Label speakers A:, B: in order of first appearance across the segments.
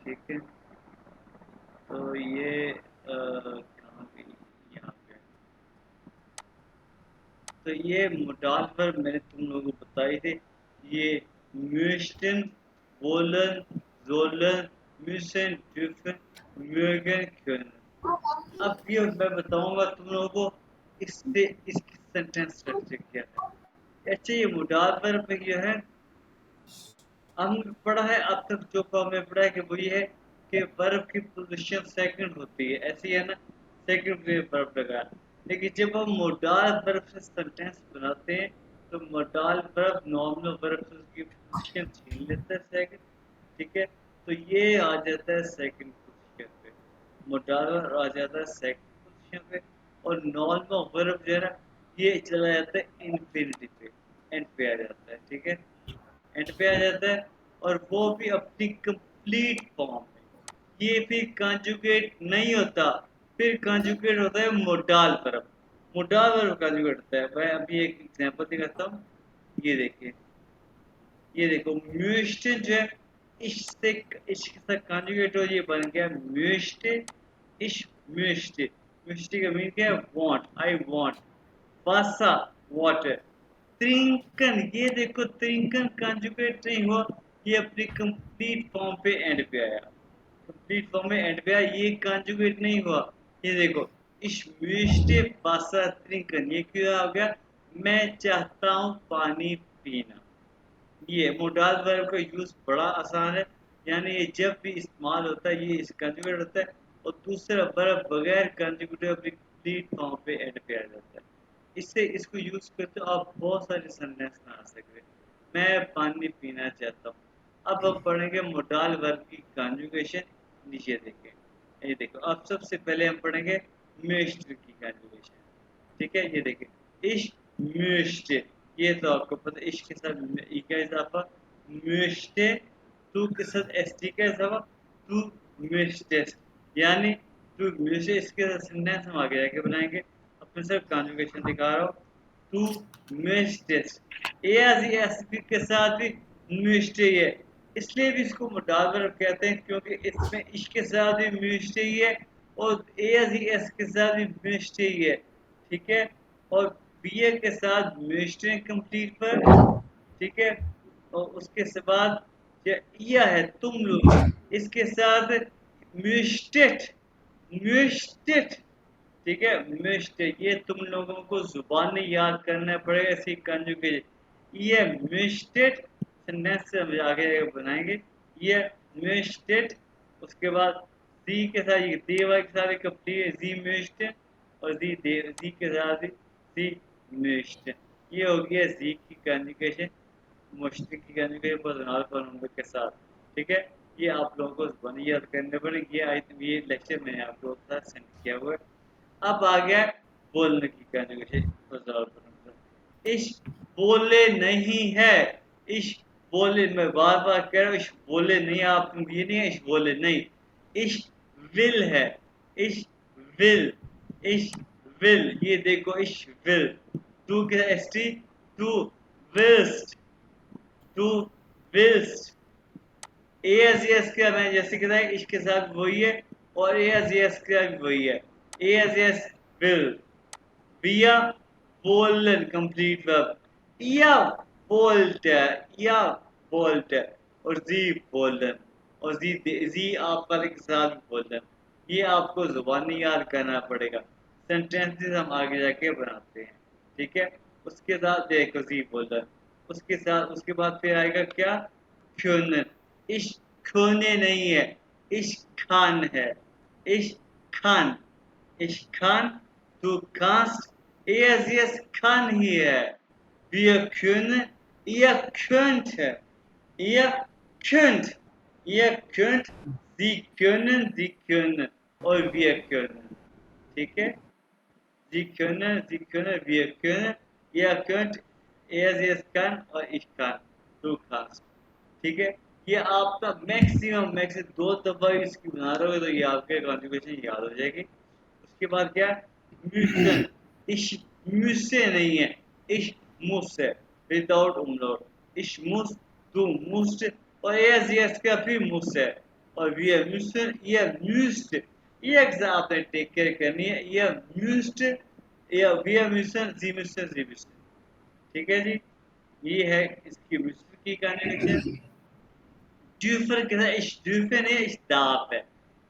A: ठीक है, तो ये कहाँ पे, यहाँ पे। तो ये मोडाल वर्ब मैंने तुम लोगों को बताई थी। ये म्यूस्टन, वोलन, जोलन, म्यूसन, ड्यूफन, म्यूगन, क्योन। अब ये मैं बताऊंगा तुम लोगों को इससे इसकी सेंटेंस स्ट्रक्चर क्या है। अच्छा, ये मोडाल वर्ब में जो है हमने पढ़ा है अब तक, जो हमने पढ़ा है कि वो ये है कि वर्ब की पोजीशन सेकंड होती है, ऐसी है ना, सेकंड में वर्ब लगा। लेकिन जब हम मोडाल वर्ब से सेंटेंस बनाते हैं तो मोडाल वर्ब नॉर्मल वर्ब से उसकी पोजीशन छीन लेता है सेकंड। ठीक है, तो ये आ जाता है सेकंड पोजीशन पे, मोडाल वर्ब आ जाता है सेकंड पोजीशन पे, और नॉर्मल वर्ब जो है ना ये चला जाता है इन्फिनिटी पे, एंड पे आ जाता है। ठीक है, एंड पे आ जाता है, और वो भी अपनी कंप्लीट फॉर्म में। ये फिर कंजुगेट नहीं होता, फिर कंजुगेट होता है modal verb. Modal verb conjugate होता है। मैं अभी एक एग्जांपल दिखाता हूँ। ये देखिए, ये देखो म्यूस्टे जो है इससे, इसके साथ कंजुगेट हो, ये बन गया म्यूस्टे, इश म्यूस्टे। म्यूस्टे का मीन क्या है, वांट, आई वांट। पासा, वाटर। त्रिंकन, ये देखो त्रिंकन कंजुगेट नहीं हुआ, ये अपनी कंप्लीट फॉर्म पे एंड पे आया, कंप्लीट फॉर्म में एंड पे आया, ये कंजुगेट नहीं हुआ। ये देखो इश्मिष्टे पासा त्रिंकन, ये क्यों आ गया, मैं चाहता हूँ पानी पीना। ये मोडाल वर्ब का यूज बड़ा आसान है, यानी ये जब भी इस्तेमाल होता है ये इस कंजुगेट होता है, और दूसरा वर्ब बगैर कंजुगेटिव अपनी कंप्लीट फॉर्म पे एंड पे आ जाता है। इससे इसको यूज करते हो आप बहुत सारे सेंटेंस बना सकते हैं। मैं पानी पीना चाहता हूँ। अब हम पढ़ेंगे मोडाल वर्ब की कॉन्जुगेशन। नीचे देखें, ये देखो, अब सबसे पहले हम पढ़ेंगे मेस्टर की कॉन्जुगेशन। ठीक है, ये देखिए इश म्यूस्टे, ये तो आपको पता है, इश के साथ ई का इजाफा, म्यूस्टे, टू के साथ एस टी का इजाफा, टू म्यूस्टेस, यानी टू म्यूस्टे। इसके साथ सेंटेंस हम आगे जाके बनाएंगे। अपने सिर्फ कॉन्जुगेशन दिखा रहा हूँ। टू म्यूस्टेस, एस के साथ भी म्यूस्टे है, इसलिए भी इसको मोडाल वर्ब कहते हैं, क्योंकि इसमें इश के साथ भी म्यूस्टे ही है, और एस के साथ भी म्यूस्टे ही है। ठीक है, और बीए के साथ मिनिस्ट्री कंप्लीट पर। ठीक है, और उसके बाद जो या है तुम लोग, इसके साथ म्यूस्टेट, म्यूस्टेट। ठीक है, म्यूस्टेट, ये तुम लोगों को जुबानी याद करना पड़ेगा इसी कंजुगेशन। ये म्यूस्टेट सेंटेंस से हम आगे बनाएंगे। ये म्यूस्टेट, उसके बाद जी के साथ, ये देवा के साथ कंप्लीट जी म्यूस्टेट, और जी के साथ सी म्यूस्ट। ये हो गया जी की कॉन्जुगेशन, मुश्त की कॉन्जुगेशन पर्सनल प्रोनाउन के साथ। ठीक है, ये आप लोगों को जुबानी याद करने पड़ेंगे। ये लेक्चर मैंने आप लोगों के साथ सेंड किया हुआ है। अब आ गया बोलने की कॉन्जुगेशन पर्सनल प्रोनाउन। इश बोले नहीं है, इश बोले, मैं बार बार कह रहा हूँ, इश बोले नहीं, आप ये नहीं है इश बोले नहीं, इश विल है, इश विल, इश विल, ये देखो इश will, two K S T, two whilst, two whilst. S yes का मैं जैसे कहता है इसके साथ वही है, और एस यस का भी वही है, एस यस विल। बिया बोलन कंप्लीट वर्ब, या बोल्ट, या बोल्ट, और जी बोलन, और जी आपका के साथ बोलन। ये आपको जुबानी याद करना पड़ेगा, सेंटेंसेस हम आगे जाके बनाते हैं। ठीक है, उसके साथ देखो जी बोलन, उसके साथ उसके बाद फिर आएगा क्या, खून। इश खूने नहीं है, इश खान है, इश खान, इश Khan, du kannst, es kann hier, wir können, ihr könnt, ihr könnt, ihr könnt, sie können, और wir können। ठीक है, sie können, wir können, ihr könnt, es kann, और ich kann, du kannst। ठीक है, ये आपका मैक्सिमम दो दफा इसकी बना रहे हो तो ये आपके कॉन्जुगेशन याद हो जाएगी। उसके बाद क्या, म्यूसन, इश म्यूसे नहीं है, इश मुस है, विदाउट उमलॉट, इश मुस, टू मुस्ट, और एस का भी मुस है, और wir müssen, ihr müsst, ये एग्जाम आपने टेक केयर करनी है, ihr müsst, या wir müssen, sie müssen, sie müssen, ठीक है जी। ये है इसकी müssen की conversation. dürfen gesagt, ich dürfe nicht, ich darf,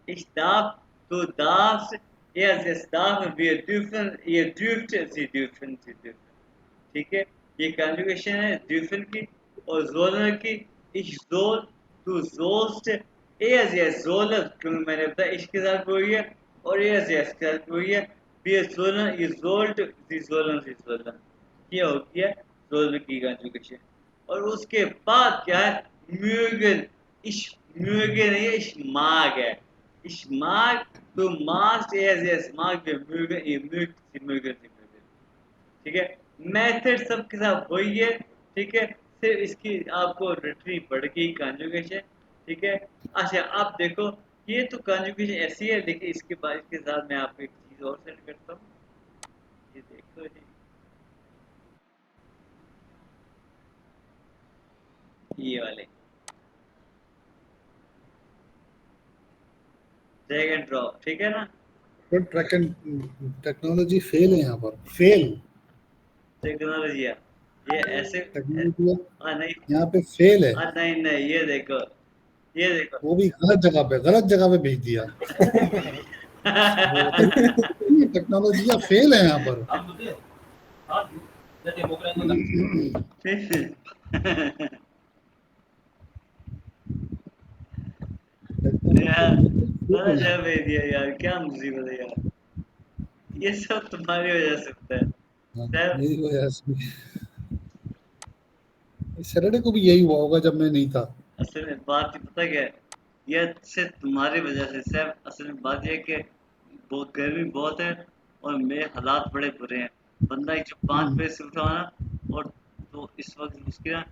A: ich darf, du darfst, er es darf, wir dürfen, ihr dürft, sie dürfen, sie dürfen, ठीक है। ये कन्जुगेशन है dürfen की और sollen की। ich soll, du sollst, er soll, क्योंकि मैंने बताया ich के साथ हुई है और er es के साथ हुई है। wir sollen, ihr sollt, sie sollen, sie sollen, ये होती है sollen की कन्जुगेशन। और उसके बाद क्या है mögen, ich möge नहीं है ich mag है, ich mag, du magst, es mag, wir mögen, ihr mögt, sie mögen, sie mögen, ठीक है। मेथड सबके साथ वही है, ठीक है, सिर्फ इसकी आपको रिट्रीव बढ़ गई कॉन्जुगेशन, ठीक है। अच्छा अब देखो ये तो कॉन्जुगेशन ऐसी है, देखिए इसके बाद इसके साथ मैं आपको एक चीज और सेट करता हूँ, ये देखो जी, ये वाले ड्रैग एंड ड्रॉप, ठीक है ना।
B: तो ट्रैक एंड टेक्नोलॉजी फेल है यहाँ पर, फेल
A: टेक्नोलॉजी है ये ऐसे,
B: टेक्नोलॉजी
A: नहीं
B: यहाँ पे फेल है,
A: नहीं नहीं, ये देखो, ये देखो
B: वो भी गलत जगह पे भेज दिया। टेक्नोलॉजी फेल है यहाँ पर।
A: यार गलत जगह भेज दिया यार, क्या मुसीबत है यार, ये सब तुम्हारी वजह से होता है सर।
B: मेरी वजह से सैटरडे को भी यही हुआ होगा जब मैं नहीं था।
A: असल में बात पता क्या है, ये सिर्फ तुम्हारी वजह से सर। असल में बात यह है कि बहुत गर्मी बहुत है और मेरे हालात बड़े बुरे हैं। बंदा एक जो 5 बजे से उठा ना, और तो इस वक्त उसकी ना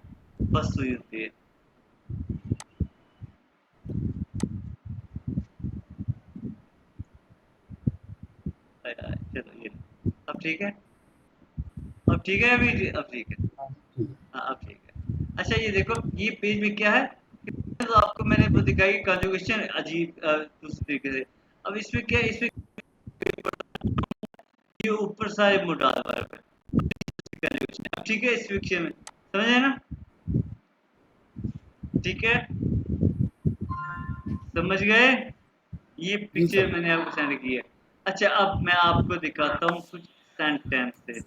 A: बस हुई होती है। चलो ये अब ठीक है, अब ठीक है, अभी अब ठीक है, हाँ अब ठीक है। अच्छा ये देखो ये पेज में क्या है, तो आपको मैंने वो दिखाई कॉन्जुगेशन अजीब दूसरे तरीके से। अब इसमें क्या है, इसमें ये ऊपर सारे मोडाल वर्ब है, ठीक है, इस विषय में समझ है ना, ठीक है, समझ गए। ये पिक्चर मैंने आपको सेंड की है। अच्छा अब मैं आपको दिखाता हूँ कुछ सेंटेंस से,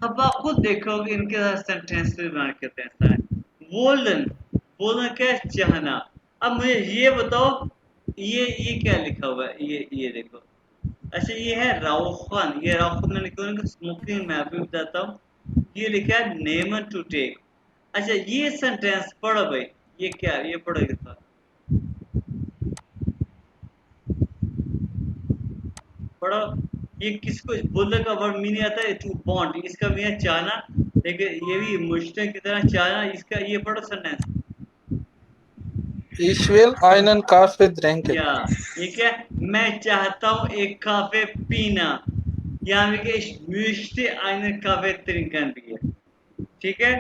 A: अब आप खुद देखोगे इनके साथ सेंटेंस बना के हैं। वोलन, वोलन क्या है चाहना। अब मुझे ये बताओ ये क्या लिखा हुआ है, ये देखो। अच्छा ये है राउखन, ये राउखन मैंने क्यों स्मोकिंग मैं अभी बताता हूँ। ये लिखा है नेमन टू टेक। अच्छा ये सेंटेंस पढ़ो भाई, ये क्या है, ये पढ़ो ये था, पढ़ो। ये किसको बोलने का वर्ड मीनिंग आता है, टू बॉन्ड, इसका मीनिंग चाहना, लेकिन ये भी मुश्किल की तरह चाहना, इसका ये पढ़ो sentence.
C: Ich will einen Kaffee trinken.
A: या ये क्या, मैं चाहता हूँ एक काफे पीना, यहाँ पे ich möchte einen Kaffee trinken भी है, ठीक है,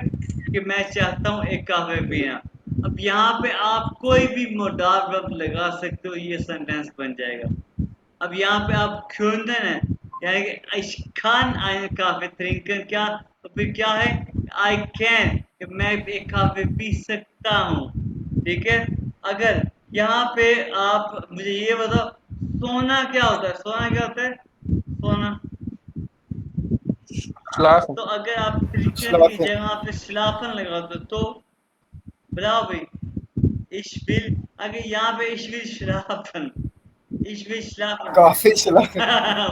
A: कि मैं चाहता हूँ एक काफे पीना। अब यहाँ पे आप कोई भी मोडाल वर्ब लगा सकते हो, ये सेंटेंस बन जाएगा। अब यहाँ पे आप können है, यानी कि ich kann einen Kaffee trinken, क्या तो फिर क्या है I can, कि मैं एक काफे पी सकता हूँ, ठीक है। अगर यहाँ पे आप मुझे ये बताओ सोना क्या होता है, सोना क्या होता है, सोना।
C: Schlafen.
A: तो अगर आप trinken की जगह पे schlafen लगा दो तो बताओ भाई, ich will, अगर यहाँ पे ich will schlafen, ich will schlafen,
C: Kaffee schlafen.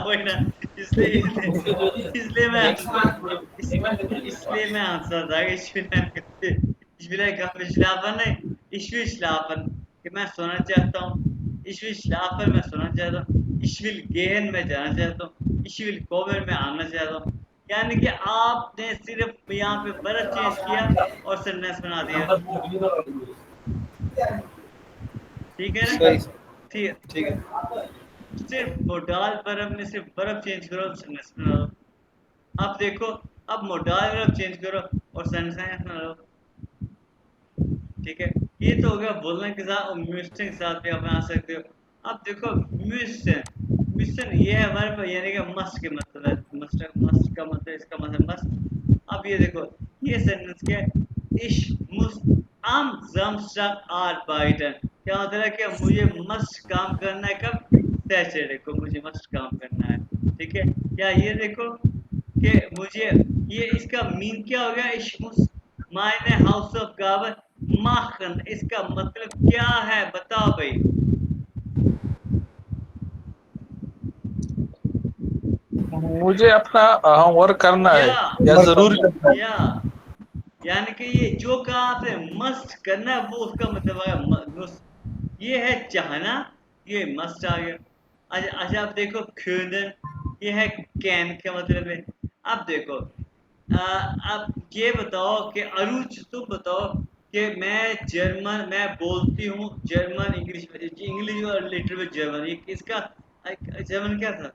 A: वही ना, इसलिए इसलिए मैं हंसा था कि ich will काफी schlafen नहीं, ich will schlafen कि मैं सोना चाहता हूँ, ich will schlafen मैं सोना चाहता हूँ, ich will gehen मैं जाना चाहता हूँ, ich will kommen मैं आना चाहता हूँ। यानी कि आपने सिर्फ यहाँ पे बर्फ चेंज किया और सेंटेंस बना दिया, ठीक है ना, ठीक है। सिर्फ मोडाल वर्ब में सिर्फ बर्फ चेंज करो सेंटेंस बना दो। अब देखो अब मोडाल वर्ब चेंज करो और सेंटेंस बना दो, ठीक है। ये तो हो गया बोलने के साथ, और म्यूजिक के साथ भी आप आ सकते हो। अब देखो म्यूजिक, म्यूजिक ये है हमारे पास, यानी कि मस्त के मतलब है, मस्त, मस्त का मतलब, इसका मतलब मस्त। अब ये देखो, ये सेंटेंस क्या है? इश मुस आम जमस्टक आर्बाइटन, क्या मतलब है कि मुझे मस्त काम करना है। कब? सैटरडे को मुझे मस्त काम करना है, ठीक है। या ये देखो कि मुझे, ये इसका मीन क्या हो गया? इश मुस मायने हाउस ऑफ गावर माखन, इसका मतलब क्या है बताओ भाई।
C: मुझे अपना वर्क करना है
A: या
C: या
B: वर्क
C: जरूर
B: करना
C: करना
A: या यानी कि ये जो कहा आपने मस्ट करना है, वो उसका मतलब है ये है चाहना, ये मस्ट आ गया। अच्छा अच्छा, अब देखो खुदन, ये है कैन का मतलब है। अब देखो अब ये बताओ कि अरुच, तुम बताओ कि मैं बोलती हूँ जर्मन, इंग्लिश, इंग्लिश और लिटरेचर जर्मन, ये किसका जर्मन क्या था?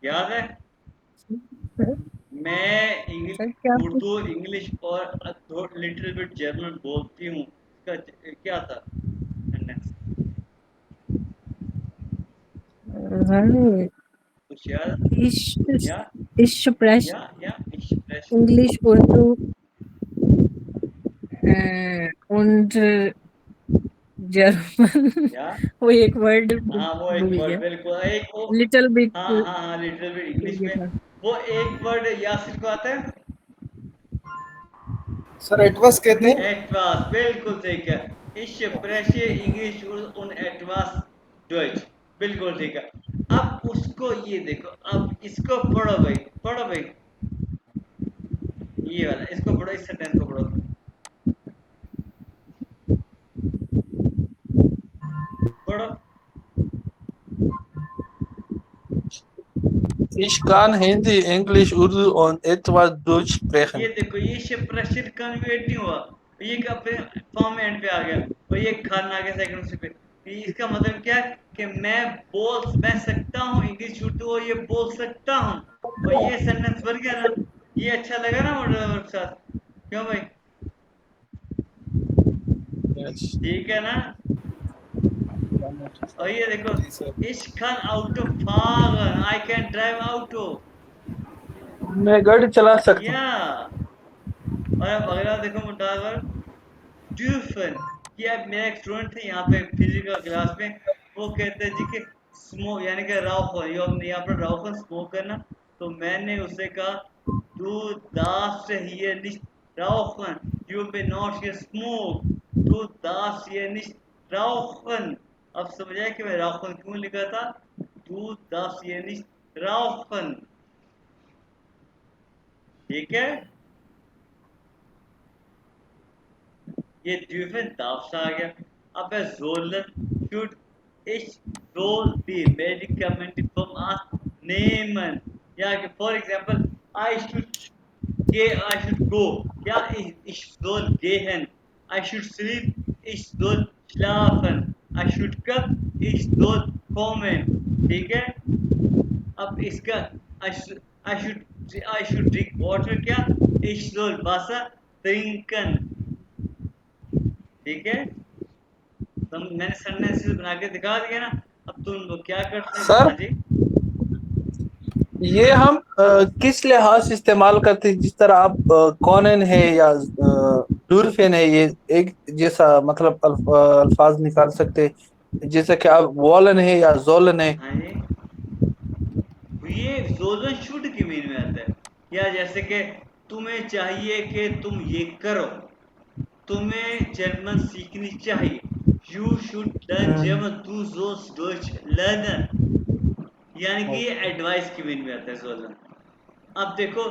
A: याद है? मैं
D: सर क्या
A: उर्दू, इंग्लिश और लिटिल बिट जर्मन बोलती हूँ, इसका क्या था सेंटेंस?
D: सर
A: कुछ याद?
D: ich
A: या
D: ich spreche
A: या express,
D: Englisch, Urdu und German
A: या
D: वो एक वर्ड
A: हाँ वो एक
D: भूल
A: वर्ड,
D: गया।
A: बिल्कुल एक वो,
D: लिटिल बिट
A: हाँ हाँ हाँ लिटिल बिट
D: भूल
A: इंग्लिश
D: गया
A: में,
D: था।
A: वो एक वर्ड यासिर को आता है,
B: सर एटवस कहते हैं।
A: एटवास, बिल्कुल ठीक है। Ich spreche English und etwas Deutsch, बिल्कुल ठीक है। अब उसको ये देखो, अब इसको पढ़ो भाई, पढ़ो भाई, ये वाला इसको पढ़ो, इस सेंटेंस को पढ़ो, पढ़ो।
C: Ich kann Hindi, English, Urdu und etwas Deutsch
A: ये
C: sprechen.
A: देखो, ये प्रश्न कन्वर्ट नहीं हुआ, ये अपने फॉर्म में एंड पे आ गया, और ये खाना आ गया सेकंड पे। इसका मतलब क्या है कि मैं सकता हूँ इंग्लिश उर्दू, और ये बोल सकता हूँ, और ये सेंटेंस बन गया ना। ये अच्छा लगा ना मॉडल वर्क साथ, क्यों भाई?
C: Yes.
A: ठीक है ना? और ये देखो,
B: जी सर।
A: इश Khan आउटो Faggan, I can drive आउटो,
C: मैं गाड़ी चला सकता हूँ।
A: या। और अब अगला देखो मुटावर ड्यूफन, कि अब मेरा एक स्टूडेंट थे यहाँ पे फिजिकल क्लास में, वो कहते हैं जी कि स्मोक, यानी कि राउफन, यहाँ पर राउफन स्मोक करना। तो मैंने उससे कहा du darfst hier nicht rauchen, you may not here smoke, du darfst hier nicht rauchen। अब समझ आया कि मैं राउफन क्यों लिखा था, du darfst hier nicht rauchen, ठीक है। ये Düven darfst आ गया। अब है sollen should ich soll die Medikamente vom Arzt nehmen, या कि for example I should go, क्या ich soll gehen, I should sleep, ich soll schlafen, I should come, ich soll kommen, ठीक है। अब इसका I should I should I should drink water, क्या ich soll Wasser trinken, ठीक है। तो मैंने सेंटेंसेस बना के दिखा दिया ना। अब तुम लोग क्या करते हैं? हाँ
C: सर,
A: जी,
C: ये हम किस लिहाज से इस्तेमाल करते हैं? जिस तरह आप कॉनन है या डुरफेन है, ये एक जैसा मतलब अल्फाज निकाल सकते हैं, जैसे कि आप वॉलन है या जोलन है।
A: हाँ जी, ये जोजन शूट की मीन में आता है। या जैसे कि तुम्हें चाहिए कि तुम ये करो, तुम्हें जर्मन सीखनी चाहिए, you should learn
C: hmm,
A: German, तू जोस डॉइच लर्नर, यानी कि ये एडवाइस की मीन में आता है जोलन। अब देखो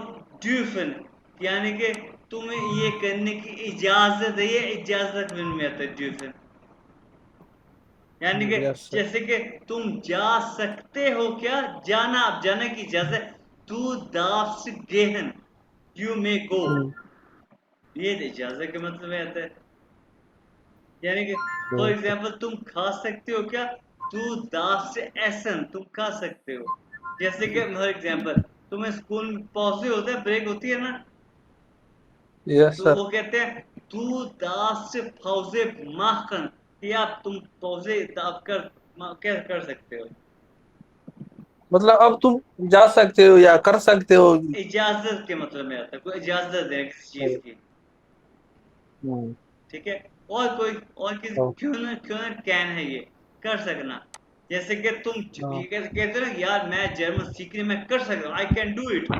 A: ड्यूफन, यानी कि तुम्हें ये करने की इजाजत है, ये इजाजत मीन में आता है ड्यूफन, यानी कि
C: यस सर।
A: जैसे कि तुम जा सकते हो, क्या जाना, आप जाने की इजाजत, तू दाफ्स गेहन, यू मे गो, ये इजाजत के मतलब में आता है। यानी कि फॉर एग्जाम्पल तुम खा सकते हो, क्या तू दाफ्स एसन, तुम खा सकते हो। जैसे कि फॉर एग्जाम्पल तुम्हें स्कूल में पॉज होता है, ब्रेक होती है ना,
C: यस
A: तो
C: सर।
A: वो कहते हैं तू दास फौजे माखन, या तुम फौजे दाव क्या कर सकते हो।
C: मतलब अब तुम जा सकते हो या कर सकते हो।
A: इजाजत के मतलब में आता है, कोई इजाजत है किसी चीज की,
C: हम्म,
A: ठीक है। और किसी
C: तो,
A: क्यों ना कैन है ये, कर सकना। जैसे कि तुम
C: हाँ,
A: ये कहते हो ना यार मैं जर्मन सीखने में कर सकता हूँ, आई कैन डू इट,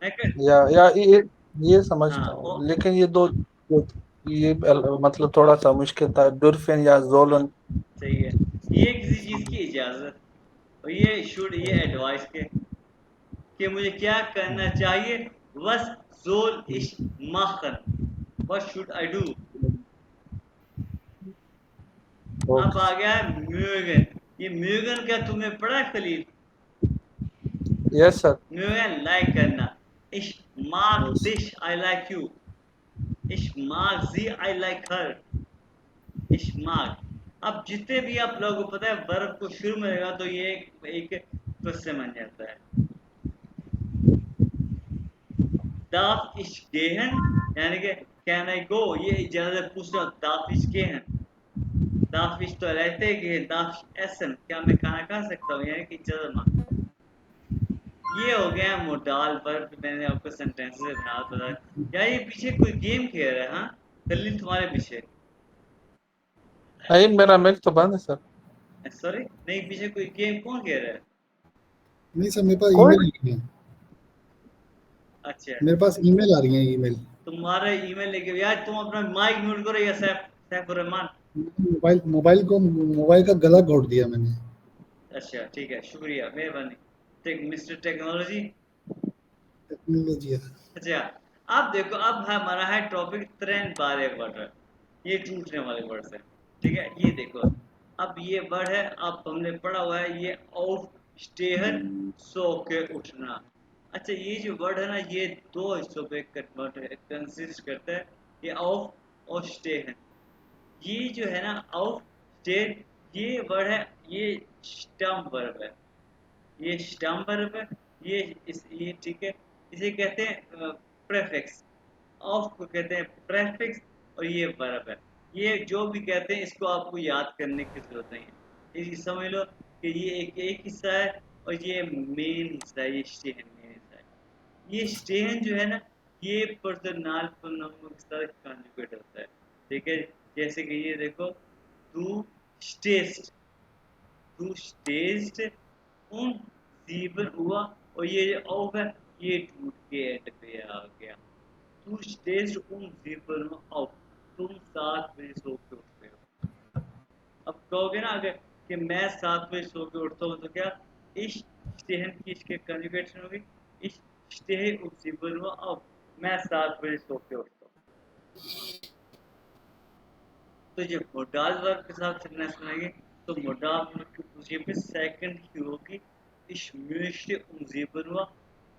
A: मैं कर।
C: या ये समझता
A: हाँ
C: हूँ, लेकिन ये दो ये मतलब थोड़ा सा मुश्किल था, डुरफिन या
A: हाँ
C: जोलन।
A: सही है। ये किसी चीज की इजाजत, और ये एडवाइस के कि मुझे क्या करना चाहिए। वस जोल इश माखन, व्हाट शुड आई डू। अब
C: ओके।
A: आ गया है म्यूगन। ये म्यूगन क्या तुमने पढ़ा है खलील।
C: Yes sir.
A: म्यूगन लाइक करना। Is Mark
C: yes.
A: This I like you. Is Mark जी I like her. Is Mark. अब जितने भी आप लोगों को पता है वर्ब को शुरू में रहेगा तो ये एक क्वेश्चन बन जाता है। दाफ इश गेहन, यानी कि कैन आई गो, ये इजाजत पूछ रहा हूँ। दाफ इश गेहन, दाफिश तो रहते कि दाफिश एसन, क्या मैं खाना खा सकता हूँ, यानी कि इजाजत मांगता हूँ। ये हो गया मोडाल वर्ब, मैंने आपको सेंटेंसेस बना बताया। क्या ये पीछे कोई गेम खेल रहा है? हाँ कल तुम्हारे पीछे,
C: नहीं, मेरा मिc तो बंद है सर।
A: सॉरी नहीं, पीछे कोई गेम कौन खेल रहा है?
B: नहीं सर, मेरे पास
C: कोई।
B: ईमेल आ रही है।
A: अच्छा,
B: मेरे पास ईमेल आ रही है, ईमेल।
A: तुम्हारा ईमेल लेके यार, तुम अपना माइक म्यूट करो या सैफ रहमान।
B: मोबाइल का गला घोट दिया मैंने।
A: अच्छा ठीक है, शुक्रिया मेहरबानी, मिस्टर टेक्नोलॉजी।
B: टेक्नोलॉजी है।
A: अच्छा, अब देखो, अब हमारा है टॉपिक ट्रेंड बारे वर्ड, ये टूटने वाले वर्ड है, ठीक है। ये देखो, अब ये वर्ड है, अब हमने पढ़ा हुआ है ये ऑफ स्टेहन, सो के उठना। अच्छा, ये जो वर्ड है ना, ये दो हिस्सों पे कन्वर्ट कंसिस्ट करता है, ये ऑफ और स्टेहन। ये जो है ना ऑफ स्टेन, ये वर्ड है, ये स्टम वर्ब है, ये स्टम वर्ब है। ये ठीक है, इसे कहते हैं प्रेफिक्स। ऑफ को कहते हैं प्रेफिक्स, और ये वर्ब है। ये जो भी कहते हैं इसको आपको याद करने की जरूरत नहीं है, इसी समझ लो कि ये एक हिस्सा है, और ये मेन हिस्सा है, ये स्टेहन मेन हिस्सा है। ये स्टेहन जो है ना, ये पर्सनल प्रोनाउन के साथ कॉन्जुगेट होता है, ठीक है। जैसे कि ये देखो, तू स्टेस्ट, तू स्टेस्ट उन जीवन हुआ, और ये जो ऑफ है ये टूट के एंड पे आ गया। तू स्टेज उन जीवन ऑफ, तुम 7 बजे सो के उठते हो। अब कहोगे ना अगर कि मैं 7 बजे सो के उठता हूँ तो क्या, इस स्टेहन की इसके कंजुगेशन होगी, इस स्टेह उन जीवन ऑफ, मैं 7 बजे सो के उठता हूँ। तो ये मोडाल वर्ब के साथ चलना सुनेंगे, तो मोडाल वर्ब की पोजीशन पे सेकंड की होगी, इस म्यूशे उमजीबन हुआ,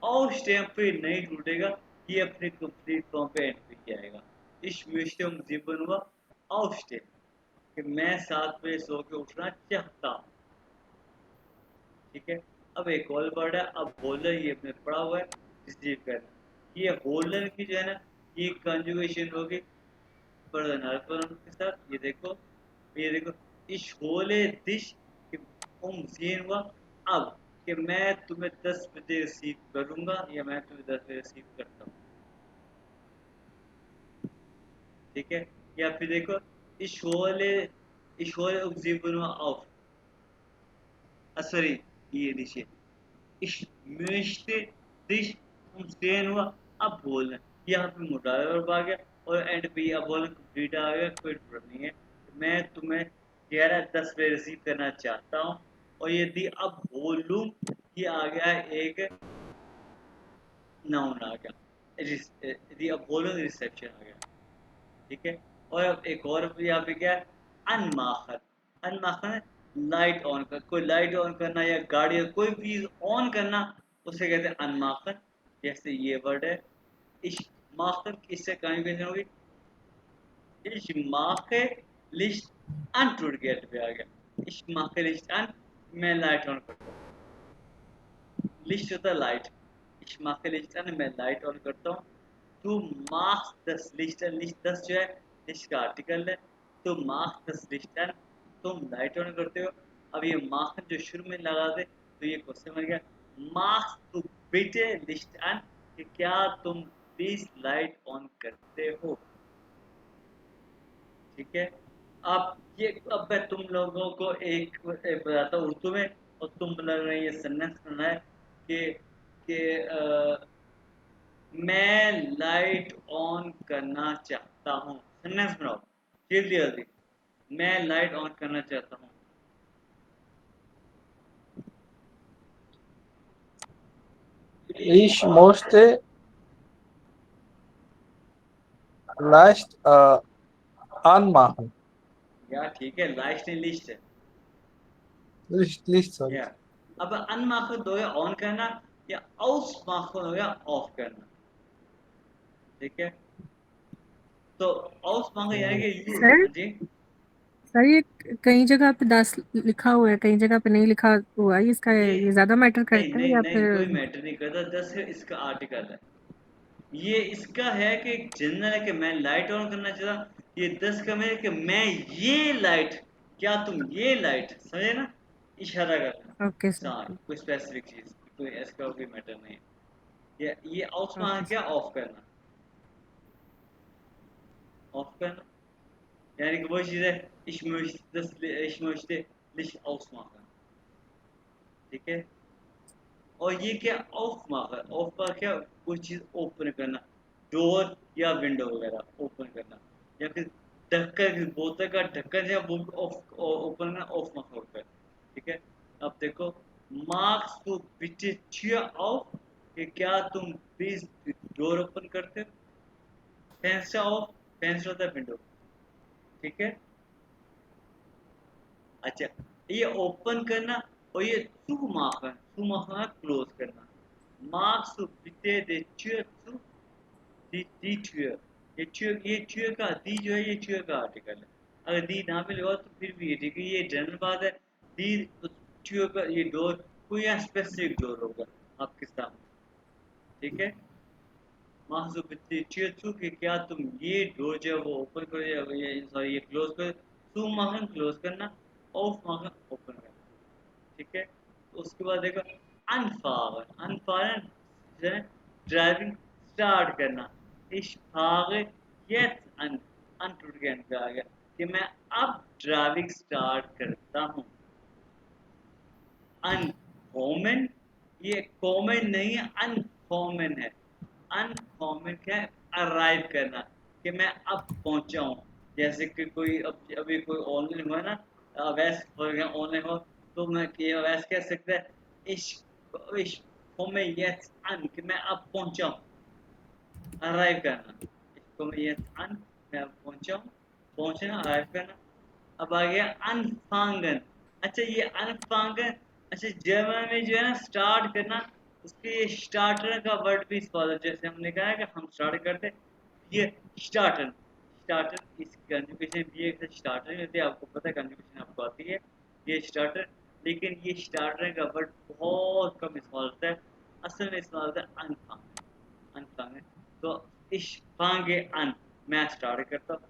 A: और स्टैम्प पे नहीं टूटेगा, ये अपने कंप्लीट फॉर्म पे एंड पे आएगा। इस म्यूशे उमजीबन हुआ, और स्टैम्प कि मैं 7 बजे सो के उठना चाहता हूँ, ठीक है। अब एक और वर्ड है, अब होलर, ये अपने पढ़ा हुआ है, रिसीव करना। ये होलर की जो है ना, ये कंजुगेशन होगी पर्सनल प्रोनाउन के साथ। ये देखो, इस होले दिश कि हुआ, अब कि मैं तुम्हें 10 बजे रिसीव करूंगा, या मैं तुम्हें 10 बजे रिसीव करता हूँ, ठीक है। या फिर देखो, इस होले हुआ ऑफ, सॉरी, ये नीचे इस म्यूशते दिश हुआ, अब बोलना। यहाँ पे मुडाल वर्ब आ गया, और एंड पे अब बोलना कंप्लीट आ गया, कोई प्रॉब्लम नहीं है। मैं तुम्हें 11-10 बजे रिसीव करना चाहता हूँ, और यदि अब वॉल्यूम, ये आ गया है एक नाउन आ गया, यदि अब वॉल्यूम रिसेप्शन आ गया, ठीक है। और अब एक और यहाँ पे क्या है, अनमाखन। अनमाखन लाइट ऑन कर, कोई लाइट ऑन करना या गाड़ी कोई भी ऑन करना, उसे कहते हैं अनमाखन। जैसे ये वर्ड है, इस माखन, इससे कन्वर्सेशन होगी, इस माखे लिस्ट अन टूट गया पे आ गया, इस माखे लिस्ट अन, मैं लाइट ऑन करता हूँ, लिस्ट होता है लाइट, इस माखे लिस्ट अन, मैं लाइट ऑन करता हूँ, तू मार्क्स दस लिस्ट दस जो है लिस्ट का आर्टिकल है, तो मार्क्स दस लिस्ट है, तुम लाइट ऑन करते हो। अब ये मार्क्स जो शुरू में लगा दे तो ये क्वेश्चन बन गया, मार्क्स टू बेटे लिस्ट एन, कि क्या तुम प्लीज लाइट ऑन करते हो। ठीक है। अब मैं तुम लोगों को एक बताता हूँ उर्दू में, और तुम लोग ने ये सेंटेंस सुना है कि मैं लाइट ऑन करना चाहता हूँ। सेंटेंस बनाओ जल्दी जल्दी, मैं लाइट ऑन करना चाहता हूँ।
C: Ich möchte Licht anmachen.
A: यार ठीक है, लाइट नहीं लिस्ट है।
C: Licht, sorry.
A: या अब अनमाखन हो गया ऑन करना, या आउस माखन हो गया ऑफ करना। ठीक है। तो आउस माखन यानी कि ये,
D: सर
A: हाँ जी,
D: सर ये कई जगह पे 10 लिखा हुआ है, कई जगह पे नहीं लिखा हुआ है, इसका
A: ये
D: ये ज्यादा मैटर
A: नहीं
D: करता है
A: नहीं
D: या
A: नहीं, कोई
D: फिर?
A: मैटर नहीं करता, जस्ट इसका आर्टिकल है। ये इसका है कि जनरल है कि मैं लाइट ऑन करना चाहता, ये 10 का मेरे कि मैं ये लाइट, क्या तुम ये लाइट, समझे ना, इशारा करना।
D: ओके सर,
A: हाँ, कोई स्पेसिफिक चीज, कोई इसका कोई मैटर नहीं है। ये ऑफ मांगा
D: ओके
A: क्या,
D: सर।
A: ऑफ करना, ऑफ करना, यानी कि वही चीज है, ich möchte Licht ausmachen। ठीक है। और ये क्या ऑफ मार्कर, ऑफ का क्या, कोई चीज ओपन करना, डोर या विंडो वगैरह ओपन करना, या फिर ढक्कन, बोतल का ढक्कन है वो ऑफ ओपन करना, ऑफ मार्कर होता है। ठीक है। अब देखो, मार्क्स टू बिटिचिया ऑफ, कि क्या तुम प्लीज डोर ओपन करते हो। फेंस ऑफ, फेंस होता है विंडो। ठीक है। अच्छा, ये ओपन करना, और ये zu machen क्लोज करना। machst du bitte die Tür zu, die Tür, ये Tür का दी जो है, ये Tür का आर्टिकल है। अगर दी ना मिले हो तो फिर भी ये ठीक है, ये जनरल बात है। दी उस Tür का, ये डोर कोई यहाँ स्पेसिफिक डोर होगा आपके सामने। ठीक है। machst du bitte die Tür zu, कि क्या तुम ये डोर जो है वो ओपन करो, या ये सॉरी ये क्लोज करो। zu machen क्लोज करना, ऑफ machen ओपन करना। ठीक है। तो उसके बाद देखो, अनफावन, अनफावन जो है ड्राइविंग स्टार्ट करना। ich fahre jetzt an, अन टूट गया, इनका आ गया कि मैं अब ड्राइविंग स्टार्ट करता हूँ। अनकॉमन, ये कॉमन नहीं है, अनकॉमन है। अनकॉमन क्या है, अराइव करना, कि मैं अब पहुंचा हूँ। जैसे कि कोई अभी कोई ऑनलाइन हुआ ना, अवैस ऑनलाइन हो, तो मैं अवैस कह सकता है, इश इश komme jetzt an, कि मैं अब पहुंचा हूँ, अराइव करना। इसको मैं jetzt an, मैं अब पहुंचा हूँ, पहुंचना, अराइव करना। अब आ गया अनफांगन। अच्छा, ये अनफांगन, अच्छा जर्मन में जो है ना स्टार्ट करना, उसके ये स्टार्टर का वर्ड भी इस्तेमाल है। जैसे हमने कहा है कि हम स्टार्ट करते, ये स्टार्टर, स्टार्टर इसकी कंजुगेशन भी एक स्टार्टर होती है, आपको पता है, कंजुगेशन आपको आती है, ये स्टार्टर। लेकिन ये स्टार्टर का वर्ड बहुत कम इस्तेमाल होता है, असल में इस्तेमाल होता है अनफांगन, अनफांगन। तो इश फांगे अन, मैं स्टार्ट करता हूँ,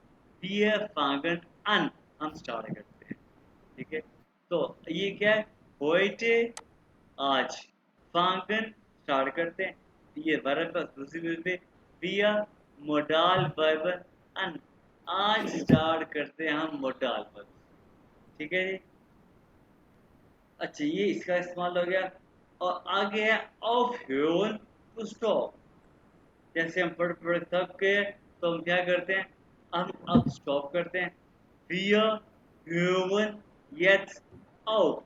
A: wir fangen an, हम स्टार्ट करते हैं। ठीक है। तो ये क्या है, heute, आज, fangen स्टार्ट करते हैं, ये वर्ब का दूसरी रूप है, wir modal verb an, आज स्टार्ट करते हैं हम modal verb। ठीक है जी। अच्छा, ये इसका इस्तेमाल हो गया। और आगे है ऑफ ह्यून टू स्टॉप। जैसे हम पढ़ थक गए तो हम क्या करते हैं, हम अब स्टॉप करते हैं। wir hören jetzt auf,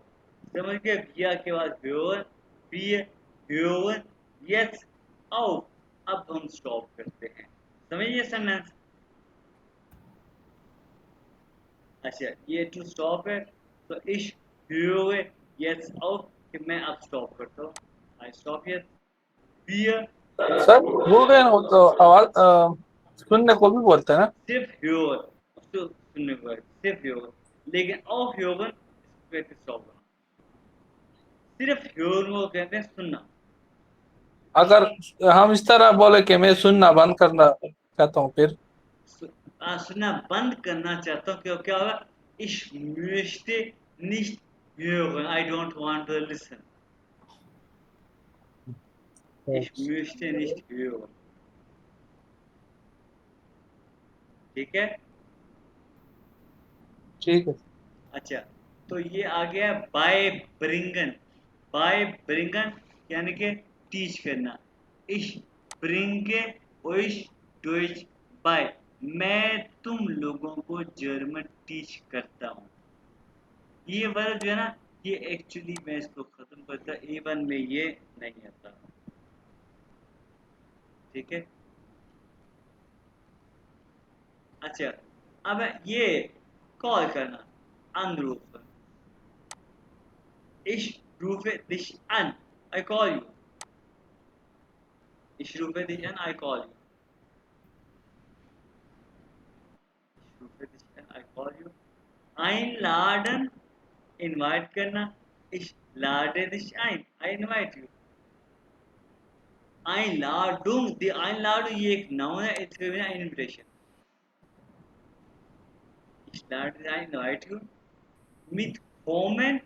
A: समझ गए, wir के बाद hören, wir hören jetzt auf, अब हम स्टॉप करते हैं। समझिए सेंटेंस। अच्छा, ये टू स्टॉप है, तो ich höre jetzt auf, कि मैं अब स्टॉप करता हूँ, I stop jetzt। wir
C: sir भूल गए ना, वो तो आवाज सुनने को भी बोलते हैं ना।
A: सिर्फ ह्योर, उसको सुनने को है, सिर्फ ह्योर। लेकिन ऑफ ह्योवन स्टॉप होना, सिर्फ ह्योर को कहते हैं सुनना।
C: अगर हम इस तरह बोले कि मैं सुनना बंद करना चाहता हूँ, फिर
A: सुनना बंद करना चाहता हूँ, क्यों क्या होगा? Ich möchte nicht hören. I don't want to listen. Ich möchte nicht hören. ठीक है?
C: ठीक है।
A: अच्छा, तो ये आ गया बाय ब्रिंगन। बाय ब्रिंगन यानी कि टीच करना। इश ब्रिंगे ओइश डोइच बाय, मैं तुम लोगों को जर्मन टीच करता हूँ। ये वर्ड जो है ना, ये एक्चुअली मैं इसको खत्म करता, A1 में ये नहीं आता। ठीक है? अच्छा, अब ये कॉल करना, anrufen। Ich rufe dich an, I call you। Ich rufe dich an, I call you। Ich rufe dich an, I call you। Einladen, invite करना। Ich lade dich ein, I invite you। Einladung, die Einladung ये एक noun है, इसके बिना invitation. Ich lade dich ein, invite you। Mitkommen,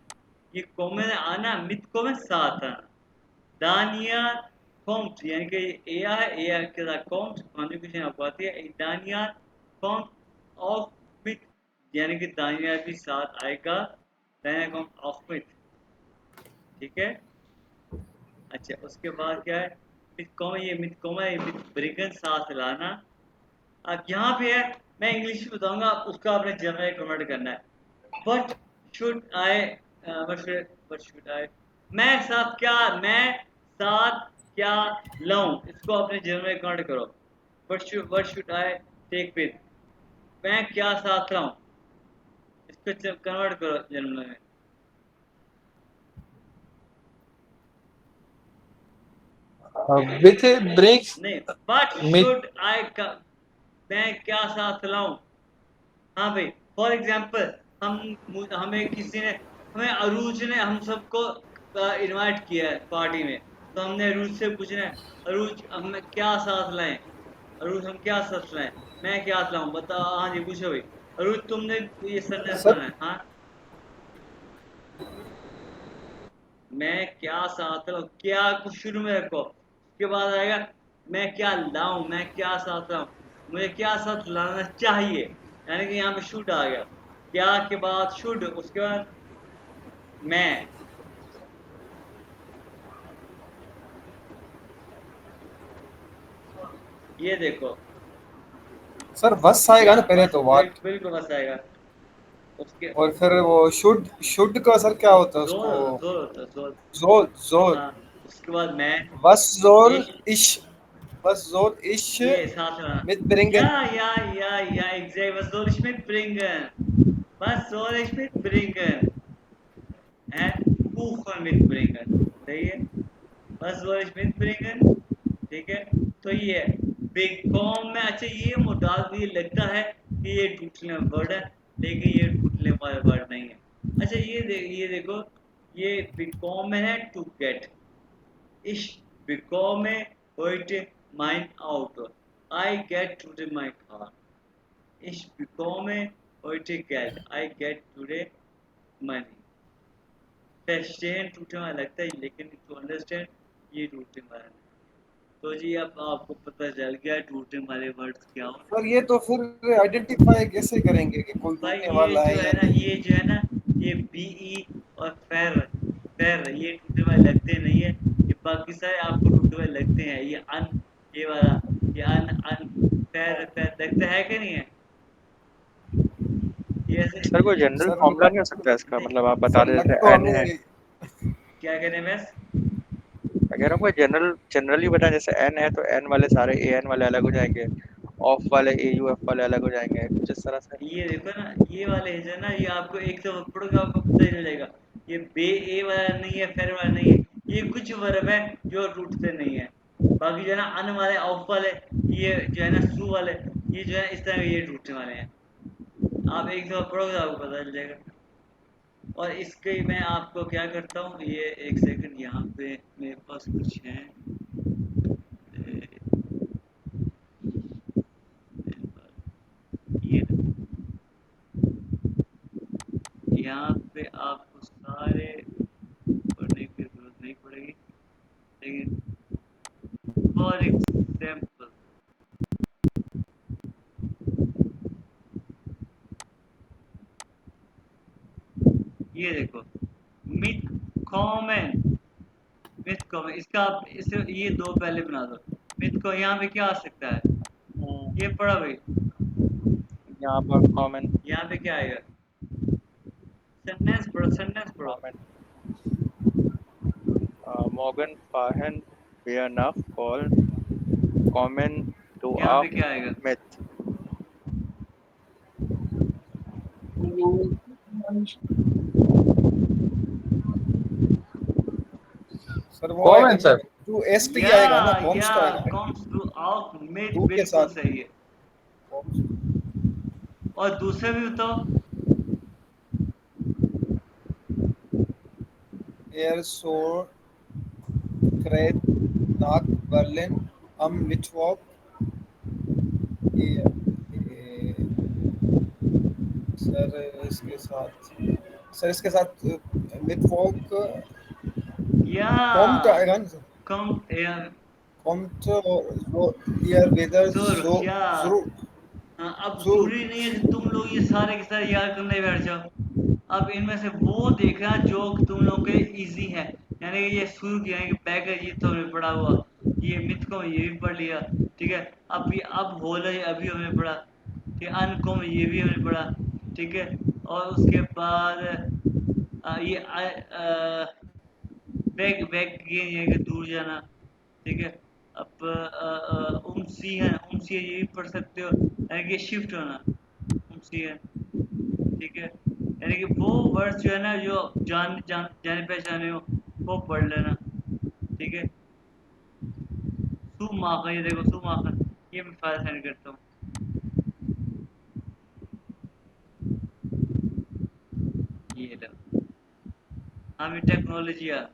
A: ये common आना, mitkommen साथ आना। दानियाल kommt, यानी कि एया है, एया के साथ kommt कॉन्जुगेशन आपको आती है। दानियाल kommt auch mit, यानी कि दानियाल भी साथ आएगा। Daniyal kommt auch mit। ठीक है? अच्छा, उसके बाद क्या है? मित कॉमा ये मित ब्रिगन साथ लाना। अब यहाँ पे है, मैं इंग्लिश में बताऊंगा, उसका आपने जर्मन में कन्वर्ट करना है। What should I what should I मैं साथ क्या लाऊं, इसको अपने जर्मन में कन्वर्ट करो। what should I take with, मैं क्या साथ लाऊं, इसको कन्वर्ट करो जर्मन में।
C: विथ ब्रेक्स
A: नहीं, what
C: मिथ
A: should I मैं क्या साथ लाऊं। हाँ भाई, फॉर एग्जाम्पल हमें किसी ने, हमें अरूज ने हम सबको इनवाइट किया है पार्टी में, तो हमने अरूज से पूछना है, अरूज हम क्या साथ लाएं, अरूज हम क्या साथ लाएं, मैं क्या लाऊं बता। हाँ जी, पूछो भाई। अरूज तुमने ये सेंटेंस
B: सर,
A: सुना है? हाँ, मैं क्या साथ लाऊं, क्या कुछ शुरू में रखो, उसके बाद आएगा मैं क्या लाऊं, मैं क्या साथ लाऊं, मुझे क्या साथ लाना चाहिए, यानी कि यहाँ पे शुड आ गया। क्या के बाद शुड, उसके बाद मैं। ये देखो,
B: सर बस आएगा ना पहले
A: बस
B: तो व्हाट,
A: बिल्कुल बस आएगा। उसके
B: और फिर वो शुड का सर क्या होता है
A: जोर
B: उसको?
A: होता, जोर होता, जोर।
B: जोर जोर।
A: हाँ, उसके बाद मैं।
B: was soll
A: इश,
B: ich was soll ich
A: ये साथ लाना।
B: mitbringen?
A: या exact, was soll ich mitbringen, was soll ich mitbringen है, Kuchen mitbringen। सही है, was soll ich mitbringen। ठीक है, तो ये है बिग कॉम में। अच्छा, ये मोडाल ये लगता है कि ये टूटने वर्ड है, लेकिन ये टूटने वाला वर्ड नहीं है। अच्छा, ये देखो, ये बिग कॉम में है to get. Ich bekomme heute mein Auto। I get today my car। Ich bekomme heute Geld। I get today money। Verstehen टूटने वाला लगता है, लेकिन to understand ये टूटने वाला नहीं। तो जी, अब आपको पता चल गया टूटने वाले वर्ड्स क्या होते
B: सर
A: हैं।
B: ये तो फिर आइडेंटिफाई कैसे करेंगे कि कोई
A: भाई
B: टूटने वाला है या नहीं?
A: ये जो है ना, ये बीई और फैर, ये टूटने वाले लगते नहीं है। ये बाकी सारे आपको टूटने वाले लगते हैं। ये अन, ये वाला, ये अन अन फैर फैर लगता है कि नहीं है? ये ऐसे
E: सर कोई जनरल
B: सर
E: फॉर्मूला नहीं हो सकता इसका,
A: नहीं।
E: मतलब आप बता
B: सर
E: रहे
B: लग
E: थे
B: तो
E: एन है।
B: हमें
A: क्या कहने में बस?
E: मैं कह रहा हूँ कोई जनरली बताएं, जैसे एन है तो एन वाले सारे ए एन वाले अलग हो जाएंगे, ऑफ वाले ए यू एफ वाले अलग हो जाएंगे, कुछ इस तरह से।
A: ये देखो ना, ये वाले है जो ना, ये आपको एक तो पढ़ोगे आपको पता ही चल जाएगा। ये बे ए वाला नहीं है, फेर वाला नहीं है। ये कुछ वर्ब है जो टूटते नहीं है। बाकी जो है ना, अन वाले, ऑफ वाले, ये जो है ना, सू वाले, ये जो है इस तरह ये टूटने वाले हैं। आप एक दफा पढ़ोगे तो आपको पता चल जाएगा। और इसके मैं आपको क्या करता हूँ, ये एक सेकंड, यहाँ पे मेरे पास कुछ है। ये यहाँ पे आपको सारे पढ़ने की जरूरत नहीं पड़ेगी, लेकिन फॉर एग्जाम्पल ये देखो मिथ कॉमन, मिथ कॉमन इसका आप इसे ये दो पहले बना दो। मिथ को यहाँ पे क्या आ सकता है, ये पढ़ा भाई,
E: यहाँ पर कॉमन
A: यहाँ पे क्या आएगा, सेंटेंस पढ़ो, सेंटेंस पढ़ो।
E: Common Morgan Fahen were enough called common to
A: यहाँ
E: a
A: पे क्या आएगा,
E: myth.
B: सर वो आएगा
C: कॉमन सर।
B: टू एस टी आएगा ना, कॉम्स तो आएगा
A: comes to out मिथ
B: टू के
A: बिल्कुल
B: साथ।
A: सही है। और दूसरे भी बताओ,
B: एयर सो क्रेट नाक बर्लिन मिटवॉक सर इसके साथ मिटवॉक
A: या
B: कॉम्ट आएगा ना सर,
A: कम
B: कॉम्ट वो एयर वेदर
A: सुर
B: जो
A: क्या,
B: जरूर
A: हाँ, अब
B: जो
A: जरूरी नहीं है कि तुम लोग ये सारे के सारे याद करने बैठ जाओ। अब इनमें से वो देखना जो तुम लोग के लिए इजी है, यानी कि ये शुरू किया है कि बैक है, ये तो हमने पढ़ा हुआ, ये मिथ को ये भी पढ़ लिया, ठीक है। अब ये अब होल है, अभी हमने पढ़ा, ठीक है। अनकॉम ये भी हमने पढ़ा, ठीक है। और उसके बाद ये बैक बैक गेन ये कि दूर जाना, ठीक है। अब उमसी है, उमसी है ये भी पढ़ सकते हो, यानी कि शिफ्ट होना, उमसी है, ठीक है। यानी कि वो वर्ड्स जो है ना जो जाने पहचाने हो वो पढ़ लेना, ठीक है। सुमाखन, ये देखो सुमाखन, ये मैं फाइल सेंड करता हूँ, ये लो। हम टेक्नोलॉजी आ,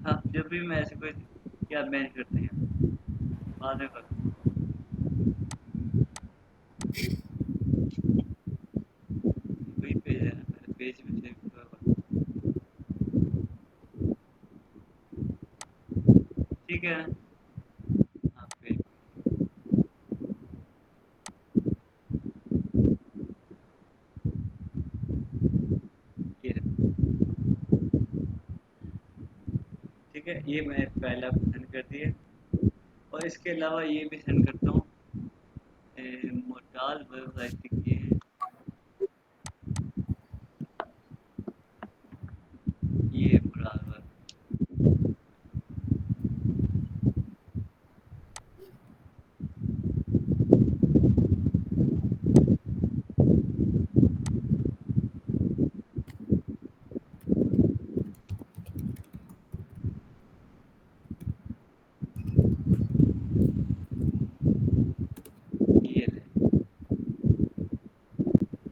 A: हाँ, जब भी मैं ऐसे कोई क्या मैनेज करते हैं बाद में कर, वही पेज है ना, मेरे पेज में सेव किया हुआ, ठीक है ना। हाँ पेज, ये रहा, ठीक है। ये मैं पहले आपको सेंड कर दिए, और इसके अलावा ये भी सेंड करता हूँ, मोडाल वेबसाइट की है, ये मोडाल वेब, ये रहे,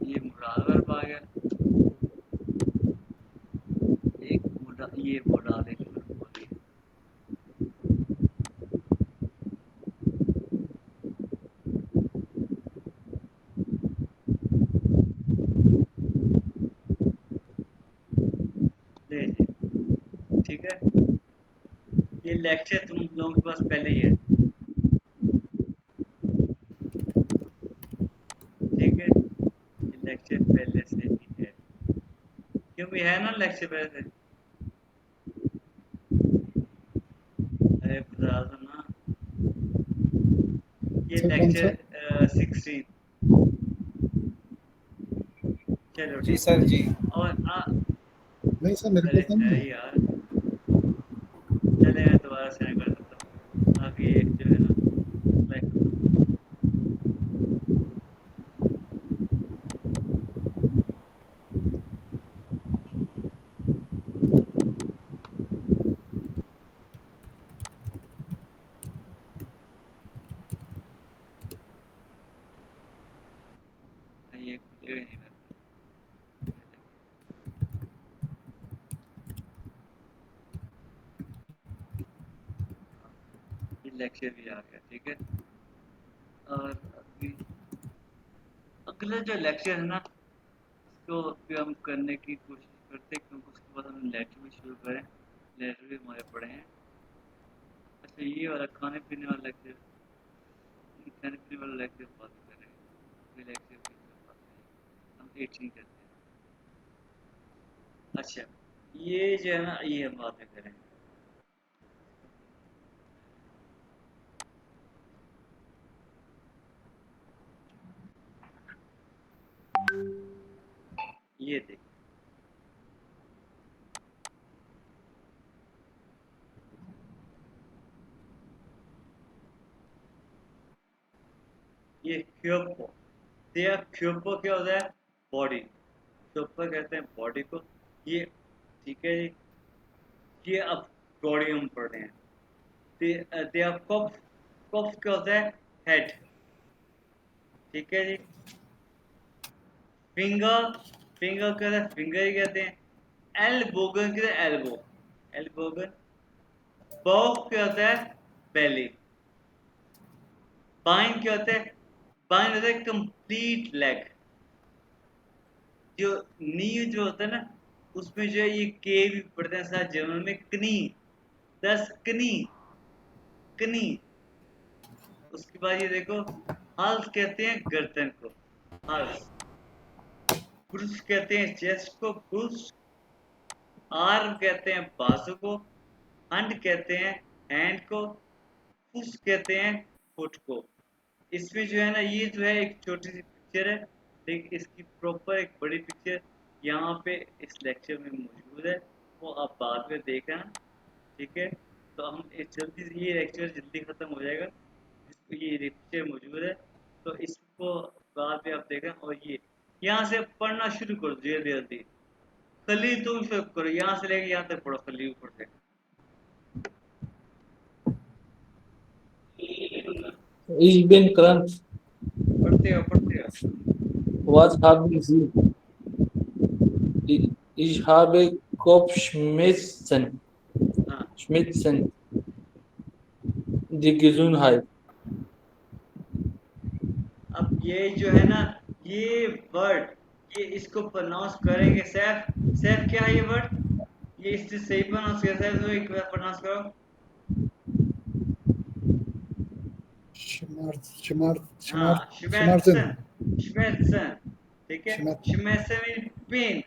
A: ये मोडाल वेब आ गया, एक मोडा, ये मोडाल एक खोल दिया, ले जी, ठीक है। ये लेक्चर तुम लोगों के पास पहले ही है, ठीक है। ये लेक्चर पहले से ही है, क्योंकि है ना लेक्चर पहले से, अरे बता दो ना, ये
B: सर कौन सा?
A: लेक्चर 16, चलो
B: जी
A: ठीक।
B: सर जी,
A: और
B: नहीं सर मेरे
A: अरे
B: पास नहीं
A: है
B: है।
A: यार, चले मैं दोबारा सेंड कर देता हूँ, आप ये जो है ना लाइक, ये खुलेगा नहीं मेरे पास, ये लेक्चर भी आ गया, ठीक है। और अभी अगला जो लेक्चर है ना, इसको भी हम करने की कोशिश करते हैं, क्योंकि उसके बाद हम लेटर भी शुरू करें। लेटर भी हमारे पड़े हैं। अच्छा, ये वाला खाने पीने वाला लेक्चर, खाने पीने वाला लेक्चर बात करें, ये लेक्चर की बात नहीं, हम 18 करते हैं। अच्छा, ये जो है ना, ये हम बात में करें। ये देख, ये क्योपो, या क्योपो क्या होता है? बॉडी। क्योपो कहते हैं बॉडी को। ये ठीक है जी, ये अब बॉडी हम पढ़ रहे हैं। दे कफ, कफ क्या होता है? हेड। ठीक है जी। फिंगर, फिंगर कहते हैं, फिंगर ही कहते हैं। एल्बोगन कहते हैं, एल्बो, एल्बोगन। बॉक क्या होता है? बेली। बाइन क्या होता है? बाइन होता है कंप्लीट लेग। जो नी जो होता है ना, उसमें जो है ये के भी पढ़ते हैं साथ जर्मन में, कनी, दस कनी, कनी। उसके बाद ये देखो, हल्स कहते हैं गर्दन को, हल्स। ब्रुस कहते हैं चेस्ट को, ब्रुस। आर्म कहते हैं बाजू को। हंड कहते हैं हैंड को। फुस कहते हैं फुट को। इसमें जो है ना, ये जो है एक छोटी सी पिक्चर है, लेकिन इसकी प्रॉपर एक बड़ी पिक्चर यहाँ पे इस लेक्चर में मौजूद है, वो आप बाद में देखना। ठीक है, तो हम जल्दी से, ये लेक्चर जल्दी खत्म हो जाएगा, जिसको ये पिक्चर मौजूद है, तो इसको बाद में आप देखना। और ये यहाँ से पढ़ना शुरू करो धीरे धीरे। खली तुम शुरू करो, यहाँ से लेके यहाँ तक पढ़ो, खली ऊपर से।
C: Ich bin krank.
A: पढ़ते हो, पढ़ते हो।
C: Was haben Sie? Ich habe Kopfschmerzen.
A: हाँ,
C: Schmerzen. Die Gesundheit.
A: अब ये जो है ना, ये वर्ड, ये इसको प्रोनाउंस करेंगे। सैफ, सैफ क्या है ये वर्ड? ये इससे सही प्रोनाउंस कर सैफ, तो एक बार प्रोनाउंस करो। हाँ,
B: Schmerzen.
A: श्मेत्सन, श्मेत्सन। ठीक है,
B: Schmerzen.
A: श्मेत्सन mean pen.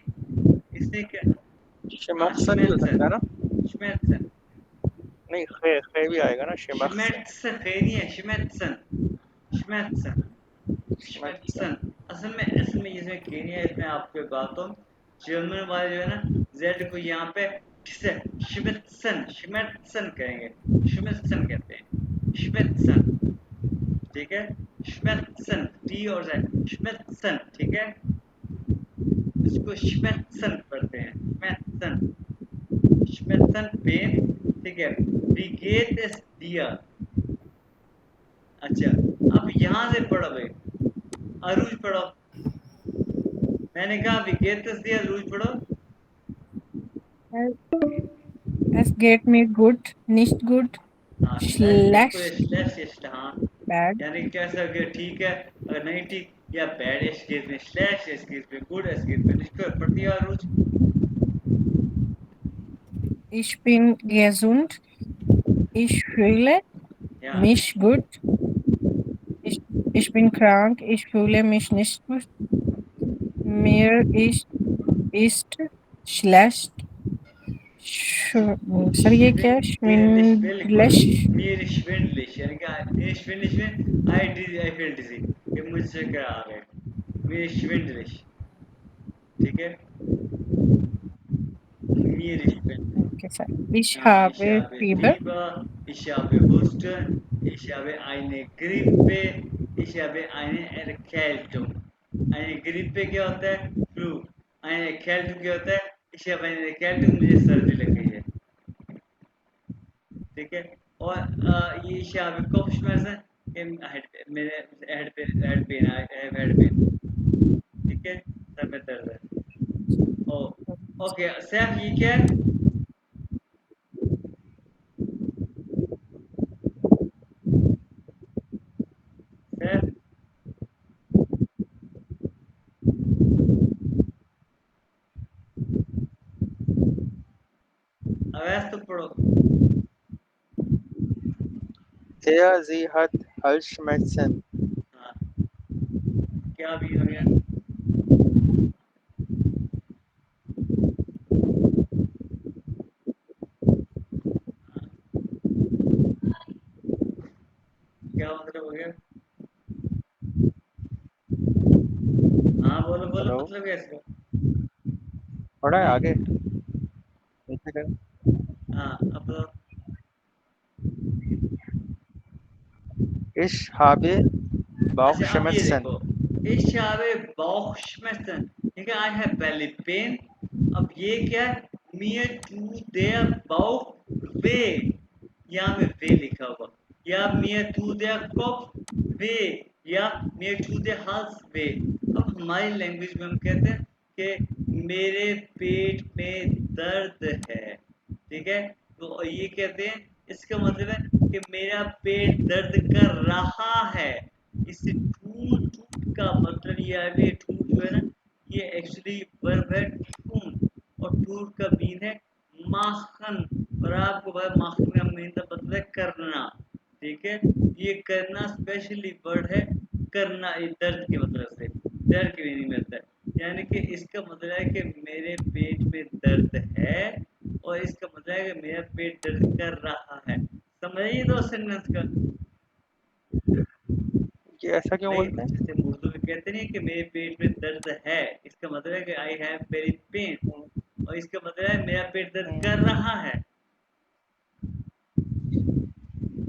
A: इसने क्या? हाँ,
E: शिमर्सन भी हो सकता है ना?
A: श्मेत्सन,
E: नहीं, खे खे भी आएगा ना, शिमर्सन।
A: श्मेत्सन खे नहीं है, श्मेत्सन, श्मेत्सन, श्मेत्सन। असल में इसमें खे नहीं है। इसमें आपको एक बात हो, जर्मन वाले जो है ना, जेड को यहाँ पे श्मेत्सन, श्मेत्सन कहेंगे, श्मेत्सन कहते हैं, श्मेत्सन। ठीक है, श्मेत्सन, टी और श्मेत्सन। ठीक है, इसको श्मेत्सन पढ़ते हैं, श्मेत्सन, श्मेत्सन पेन। ठीक है, ब्रिगेड इज डियर। अच्छा, अब यहाँ से पढ़ो भाई, अरूज पढ़ो। मैंने कहा ब्रिगेड इज डियर, अरूज पढ़ो।
D: Es geht mir gut, nicht gut,
A: हाँ, बिल्कुल,
D: schlecht,
A: स्लैश, हाँ,
D: bad.
A: यानी कैसा कि ठीक है, अगर नहीं ठीक, या बैड इस केस में स्लैश, इस केस में गुड, इस केस में निष्ठुर। पढ़ती है अरूज।
D: Ich bin gesund, ich fühle
A: या
D: mich gut, ich bin krank, ich fühle mich nicht gut, mir ist schlecht, sir ये क्या है?
A: बिल्कुल,
D: schwindelig,
A: mir schwindelig, यानी क्या? mir schwindelig में I feel dizzy, कि मुझे चक्कर आ गए। mir schwindelig। ठीक है, mir schwindelig।
D: okay, sir. Ich
A: Ich
D: habe
A: habe
D: Fieber,
A: Fieber, ich habe Husten, ich habe eine Grippe, ich habe eine Erkältung। eine Grippe क्या होता है? फ्लू। eine Erkältung क्या होता है? ich habe eine Erkältung, मुझे सर्दी लग गई है। ठीक है, और ये शायद Kopfschmerzen, मेरे head pen, I have head pen. ठीक है, सर में दर्द है। ओ, ओके सैफ, ये क्या है? सैफ, पढ़ो।
E: Der sie hat Halsschmerzen.
A: हाँ, क्या भी हो गया? क्या मतलब हो गया? हाँ बोलो बोलो,
E: हेलो,
A: मतलब क्या इसका?
E: पढ़ा है आगे नीचे कर।
A: हाँ अब बताओ।
E: Ich habe
A: अच्छा अब ये
E: Bauchschmerzen.
A: देखो, ich habe Bauchschmerzen, ठीक है, I have belly pain। अब ये क्या है? Mir tut der Bauch weh, यहाँ में वे लिखा हुआ, या mir tut der Kopf weh, या mir tut der Hals weh। अब हमारी लैंग्वेज में हम कहते हैं कि मेरे पेट में दर्द है, ठीक है, तो ये कहते हैं, इसका मतलब है कि मेरा पेट दर्द कर रहा है। इससे ठूठ ठूठ का मतलब ये है, ये ठूठ जो है ना, ये एक्चुअली वर्ब है ठूठ, और ठूठ का मीन है माखन, और आपको पता है माखन का मीन का मतलब है करना, ठीक है। ये करना स्पेशली वर्ड है, करना, ये दर्द के मतलब से, दर्द के मीनिंग में आता है, यानी कि इसका मतलब है कि मेरे पेट में दर्द है, और इसका मतलब है कि मेरा पेट दर्द कर रहा है। समझिए दो सेंटेंस का।
E: ये ऐसा क्यों
A: नहीं,
E: बोलते हैं?
A: जैसे हम उर्दू में कहते नहीं कि मेरे पेट में दर्द है, इसका मतलब है कि आई हैव वेरी पेन, और इसका मतलब है मेरा पेट दर्द कर रहा है।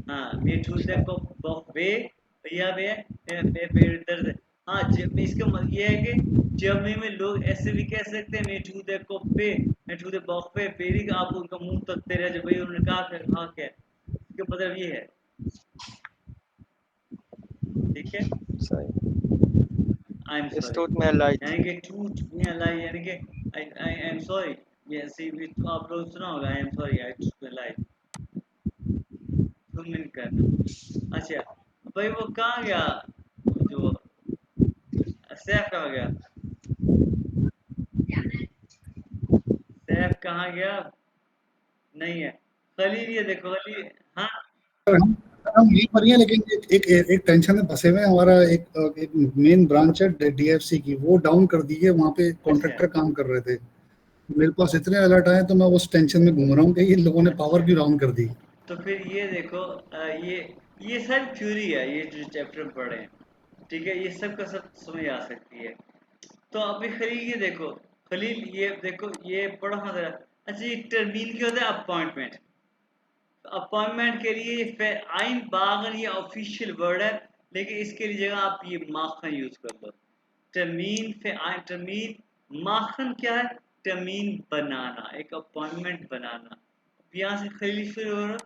A: हाँ, मेरे ठूसे
E: अच्छा,
A: को बहुत वे भैया वे मेरे पेट दर्द है। हाँ, जब इसका मतलब ये है कि जर्मनी में लोग ऐसे भी कह सकते हैं मेरे ठूसे को पे, मेरे ठूसे बहुत पे पेरी का, आप उनका मुंह तकते रह जाओ भाई उन्होंने कहा हाँ क्या है, इसका मतलब ये है, ठीक है।
E: सही।
A: I am
E: Es
A: sorry,
E: tut mir leid.
A: यानी कि टूट में लाई, यानी कि आई एम सॉरी, ये सी भी तो आप लोग सुना होगा, आई एम सॉरी, आई टूट लाई, तुम नहीं करना। अच्छा भाई वो कहाँ गया, जो सैफ कहाँ गया, सैफ कहाँ गया, नहीं है। खलील ये देखो खलील, हाँ
B: हम हम यहीं पर ही हैं, लेकिन एक टेंशन में फंसे हुए हैं। हमारा एक मेन ब्रांच है डीएफसी की, वो डाउन कर दी है। वहाँ पे
A: अच्छा
B: कॉन्ट्रैक्टर काम कर रहे थे, मेरे पास इतने अलर्ट आए, तो मैं उस टेंशन में घूम रहा हूँ कि ये लोगों ने पावर
A: अच्छा,
B: क्यों डाउन कर दी।
A: तो फिर ये देखो, ये सब थ्योरी है, ये जो चैप्टर में पढ़े हैं, ठीक है, ये सब का सब समझ आ सकती है। तो अभी खलील ये देखो, खलील ये देखो, ये पढ़ो हाँ जरा। अच्छा ये टर्मीन क्या होता है? अपॉइंटमेंट। अपॉइंटमेंट के लिए ये आइन बागन ये ऑफिशियल वर्ड है, लेकिन इसके लिए जगह आप ये माखन यूज कर लो। टर्मीन फे आइन टर्मीन, माखन क्या है? टर्मीन बनाना, एक अपॉइंटमेंट बनाना। यहाँ से खलील शुरू हो रहा।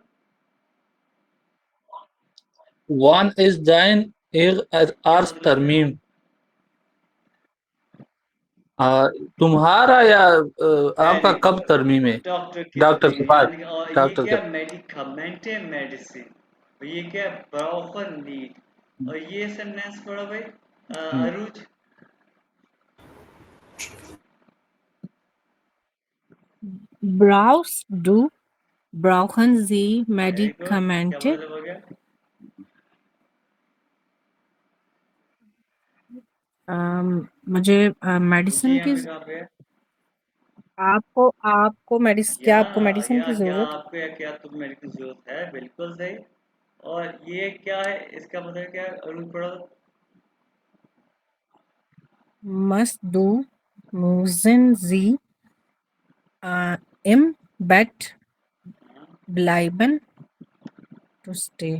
C: Wann ist dein
A: क्या
C: Arzt
A: मतलब है?
C: तरमीम? तुम्हारा या आपका कब
A: मेडिकल,
C: तरमीम है?
A: डॉक्टर के
C: डॉक्टर के पास,
A: यानी कि, और ये
C: डॉक्टर के
A: क्या मेडिकामेंट है, मेडिसिन, और ये क्या ब्राउफन नीड, और ये सेंटेंस पढ़ो भाई
C: हम्म,
A: अरुज।
D: Brauchst du, brauchen Sie
A: very good, क्या
D: Medikamente?
A: मतलब हो गया?
D: मुझे
A: रुचि
D: मेडिसिन
A: यहाँ
D: की,
A: पे कहाँ पे है?
D: आपको मेडिसिन, क्या आपको मेडिसिन की
A: क्या
D: जरूरत?
A: आपको या क्या तुम मेडिकल जरूरत है? बिल्कुल सही। और ये क्या है, इसका मतलब क्या है? अरुज पढ़ो।
D: Must du, müssen Sie im Bett
A: हाँ,
D: bleiben to stay?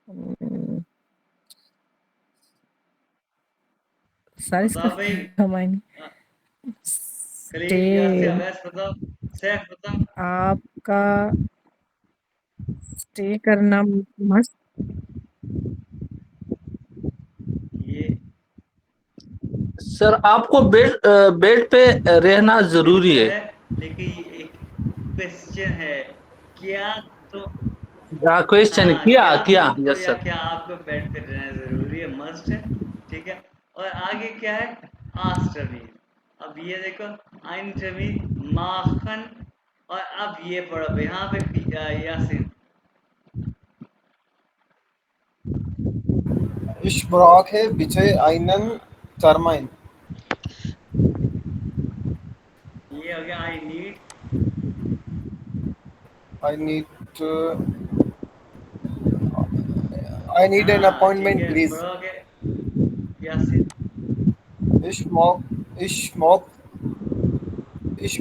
D: हम्म, सारी इसका
A: बताओ भाई।
D: हमारी
A: हाँ, खलील यहाँ से
D: स्टे,
A: अवैस बताओ, सैफ बताओ।
D: आपका स्टे करना मस्त।
A: ये
C: सर आपको बेड पे रहना जरूरी
A: बिल्कुल
C: है।
A: है, लेकिन ये एक क्वेश्चन है, क्या तो,
C: क्वेश्चन
A: हाँ
C: किया
A: क्या
C: किया,
A: तुमको
C: यस
A: या
C: सर।
A: क्या आपको बेड पे रहना जरूरी है, मस्ट है, ठीक है। और आगे क्या है? आस्टरमीन, अब ये देखो आइन जमी माखन, और अब ये पढ़ो यहाँ पे Yasin.
F: Ich brauche bitte einen Termin.
A: ये हो गया I need,
F: I need I need an appointment, please.
A: पढ़ोगे Yasin.
F: Ich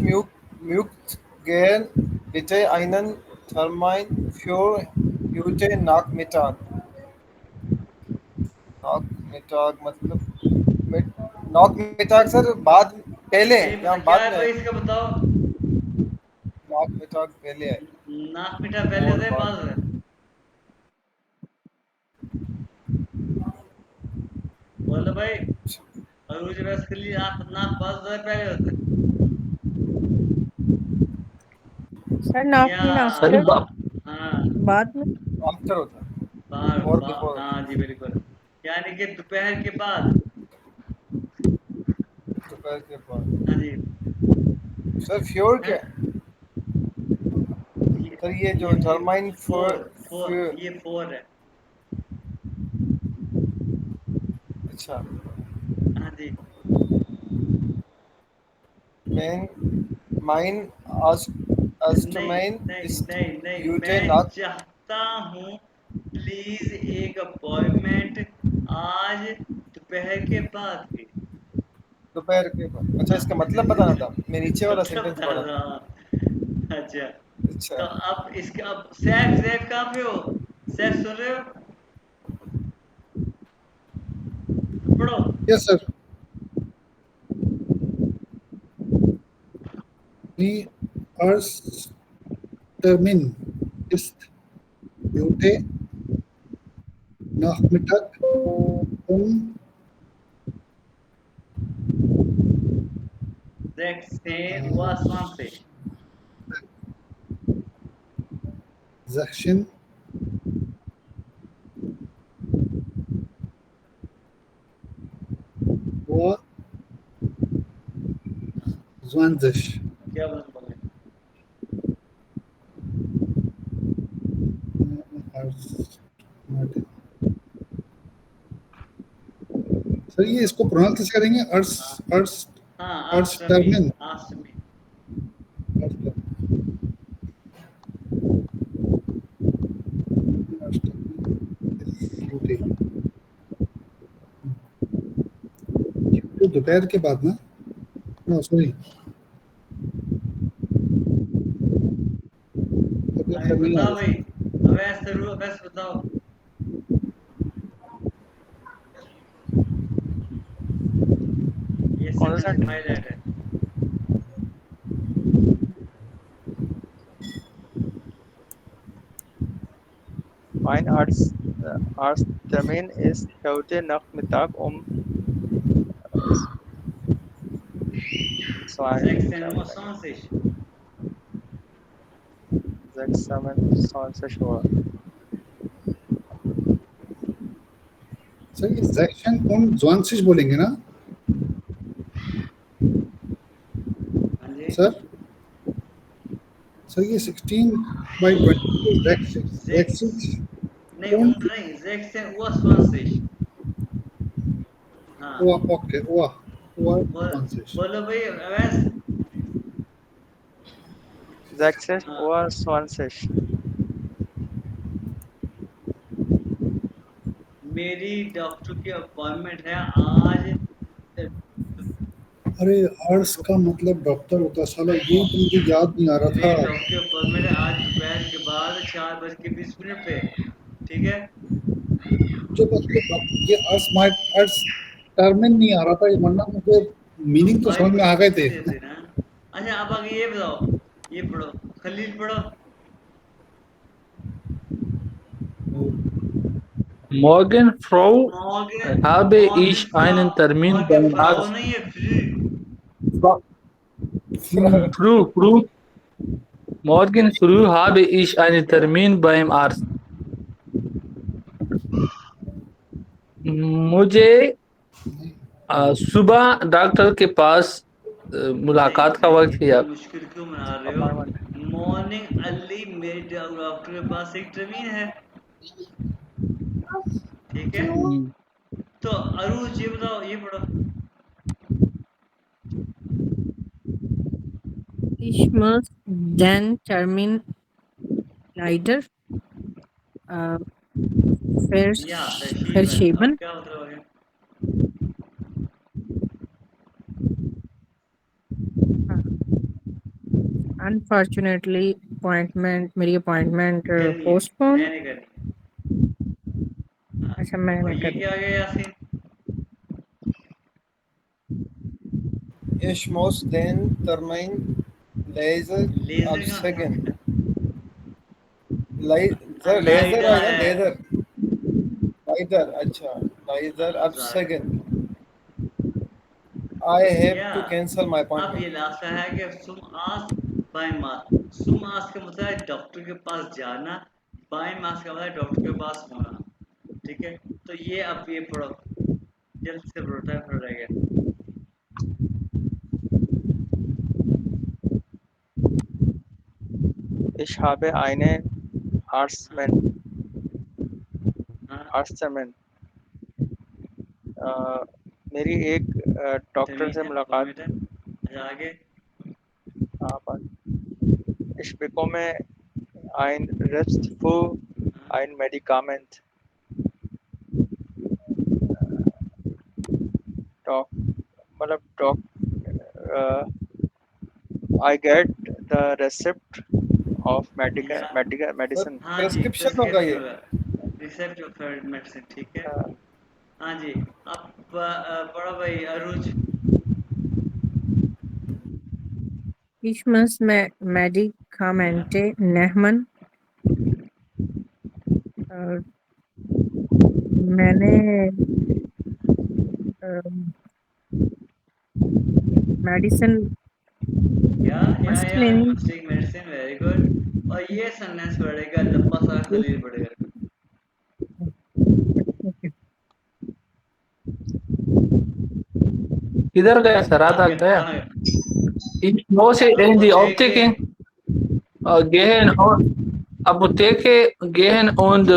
F: möchte gern bitte einen Termin für heute Nachmittag. Nachmittag मतलब Nachmittag सर बाद पहले
A: ये
F: या
A: क्या
F: बाद
A: है
F: में
A: भाई इसका बताओ।
F: Nachmittag पहले है
A: नाक मीठा पहले
F: और
A: होता है
F: बाद
A: बाद में? बोलो भाई, अरूज बस के लिए आप नाक बाद होता है पहले होता है?
D: सर नाक
A: या
D: में
C: सर
D: आफ्टर
A: हाँ
D: बाद में
F: आफ्टर होता है
A: बार
F: और
A: बार
F: बिफोर
A: हाँ जी बिल्कुल, यानी कि दोपहर के बाद।
F: दोपहर के बाद
A: हाँ जी
F: सर फ्योर
A: हैं?
F: क्या सर ये जो टर्माइन
A: फोर
F: फॉर
A: ये फोर है।
F: अच्छा
A: हाँ जी
F: Mein Astermain
A: नहीं
F: ist
A: नहीं नहीं,
F: heute
A: मैं
F: Nacht
A: चाहता हूँ प्लीज एक अपॉइंटमेंट आज दोपहर के बाद की।
F: दोपहर के बाद अच्छा इसका मतलब बताना था मैं नीचे वाला
A: मतलब
F: सेंटेंस पढ़ा था
A: अच्छा,
F: अच्छा
A: तो अब इसका अब सैफ सैफ कहाँ पे हो? सैफ सुन रहे हो? पढ़ो।
B: Yes sir. Die Arzttermin ist heute Nachmittag um
A: 26
B: 16 Uhr 20.
A: क्या बोले?
B: सर ये इसको प्रोनाउंस कैसे करेंगे? अर्स अर्स
A: हाँ
B: Arzttermin.
A: आसमी
B: तो दोपहर के बाद ना? नो सॉरी,
A: बताओ भाई, अवैस जरूर अवैस बताओ। ये
E: कौन सा
A: सेंटेंस हाईलाइट है।
E: Mein Arzttermin ist heute Nachmittag um 6:27 Uhr.
B: Sir ये 16 बोलेंगे ना
A: हाँ जी
B: सर? सर ये 16/20
A: नहीं नहीं 26 हाँ
B: ओके वाह 20.
A: बोलो भाई अवैस।
E: 6:20 Uhr.
A: मेरी डॉक्टर की अपॉइंटमेंट है आज।
B: अरे अर्स का मतलब डॉक्टर होता है साला, ये तो मुझे याद नहीं आ रहा
A: मेरी
B: था।
A: डॉक्टर की अपॉइंटमेंट है आज दोपहर के बाद 4:20 पे, ठीक है?
B: जो बस ये अर्स टर्मिन नहीं आ रहा था, ये वरना मुझे मीनिंग तो समझ में आ गए थे।
A: अच्छा अब आगे ये बताओ, ये पढ़ो खलील पढ़ो।
C: Morgen, Frau,
A: Morgan
C: habe ich einen Termin beim
A: Frau
C: Arzt.
A: नहीं है free.
C: Früh. Morgen früh habe ich einen Termin beim Arzt. मुझे सुबह डॉक्टर के पास मुलाकात का
A: नहीं,
C: वक्त ही
A: इतना
C: आप
A: मुश्किल क्यों बना रहे हो?
E: अपार्टमेंट
A: मॉर्निंग अर्ली मेरे डॉक्टर के पास एक जमीन है, ठीक है? तो अरूज ये बताओ, ये पढ़ो।
D: Ich muss den Termin leider äh,
A: या फशीवन,
D: verschieben.
A: अब क्या मतलब है?
D: Unfortunately, मेरी appointment
A: करनी है,
D: postpone.
A: मैंने करनी है। हाँ,
D: अच्छा
A: और
D: मैंने
A: ये
D: कर
A: क्या आ गया Yasin?
F: Ich muss den Termin laser
A: laser कहाँ से आ
F: absagen.
A: गया?
F: Laser, laser
A: लाइडा
F: आएगा
A: है।
F: laser. Laser, अच्छा. Laser
A: हाँ,
F: absagen. I have
A: या
F: to cancel my
A: अब
F: appointment.
A: ये लास्ट है कि सुम आस बाय मास। सुम आस का मतलब है डॉक्टर के पास जाना, बाय मास का मतलब है डॉक्टर के पास होना, ठीक है? तो ये अब ये पढ़ो, जल्द से पढ़ो, टाइम पड़ रह गया।
E: Ich habe einen Arzttermin
A: हाँ,
E: Arzttermin मेरी एक डॉक्टर से
A: टर्मिनल
E: मुलाकात
A: परमिटन। अच्छा आगे।
E: यहाँ पर Ich bekomme ein Rezept für
A: हाँ,
E: ein Medikament डॉक मतलब dock I get the receipt of
A: या
E: medicine
A: हाँ जी,
F: प्रेस्क्रिप्शन होगा
A: प्रिस्क्रिप्शन
F: ये.
A: होगा, रिसेप्ट ऑफ मेडिसिन, ठीक है? हाँ जी, अब पढ़ो भाई अरुज।
D: Ich muss Medikamente nehmen. और मैंने मेडिसिन
A: या
D: मस्ट
A: या
D: लेनी.
A: Must take medicine, very good. और ये सेंटेंस पढ़ेगा, लंबा सा खलील पढ़ेगा।
D: Okay.
C: किधर गया सर? रात आ
A: आगे
C: गया।
A: आगे।
C: Ich muss in die Optik gehen und Apotheke gehen und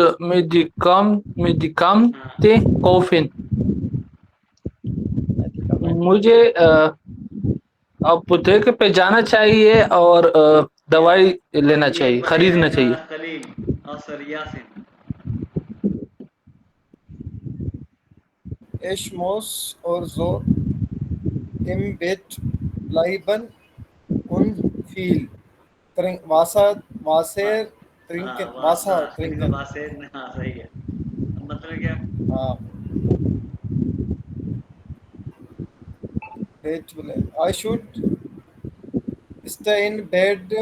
C: Medikamente kaufen. मुझे अपोथेके पे जाना चाहिए और दवाई लेना
A: ये
C: चाहिए, खरीदना
A: पढ़ेगा
C: चाहिए।
A: खलील और sir Yasin.
F: Ich muss also im Bett bleiben und viel trinken. Wasser
A: हाँ,
F: trinken.
A: वासा
F: Wasser
A: इनको
F: trinken.
A: वासे, हाँ सही है। अब मतलब क्या?
F: हाँ. I should stay in bed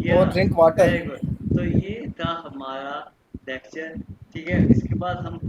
A: या
F: or drink water.
A: Very good. तो ये था हमारा लेक्चर, ठीक है? इसके बाद हम